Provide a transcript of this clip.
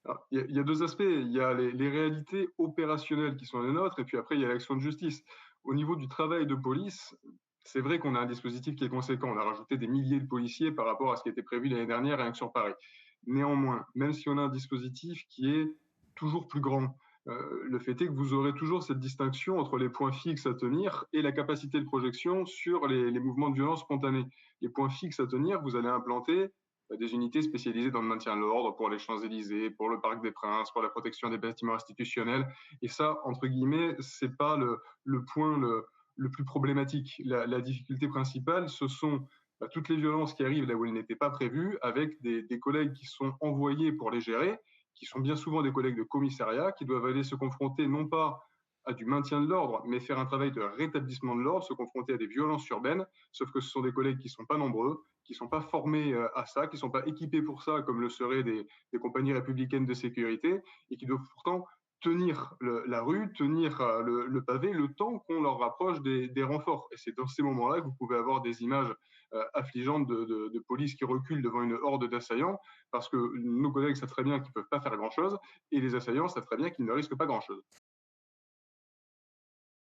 Alors, il y a 2 aspects. Il y a les réalités opérationnelles qui sont les nôtres et puis après il y a l'action de justice. Au niveau du travail de police, c'est vrai qu'on a un dispositif qui est conséquent. On a rajouté des milliers de policiers par rapport à ce qui était prévu l'année dernière rien que sur Paris. Néanmoins, même si on a un dispositif qui est toujours plus grand, le fait est que vous aurez toujours cette distinction entre les points fixes à tenir et la capacité de projection sur les mouvements de violence spontanés. Les points fixes à tenir, vous allez implanter des unités spécialisées dans le maintien de l'ordre pour les Champs-Élysées, pour le Parc des Princes, pour la protection des bâtiments institutionnels. Et ça, entre guillemets, c'est pas le point le plus problématique. La difficulté principale, ce sont toutes les violences qui arrivent là où elles n'étaient pas prévues, avec des collègues qui sont envoyés pour les gérer, qui sont bien souvent des collègues de commissariat, qui doivent aller se confronter non pas à du maintien de l'ordre, mais faire un travail de rétablissement de l'ordre, se confronter à des violences urbaines, sauf que ce sont des collègues qui sont pas nombreux, qui sont pas formés à ça, qui sont pas équipés pour ça, comme le seraient des compagnies républicaines de sécurité, et qui doivent pourtant tenir la rue, tenir le pavé, le temps qu'on leur rapproche des renforts. Et c'est dans ces moments-là que vous pouvez avoir des images affligeantes de police qui reculent devant une horde d'assaillants, parce que nos collègues savent très bien qu'ils ne peuvent pas faire grand-chose, et les assaillants savent très bien qu'ils ne risquent pas grand-chose.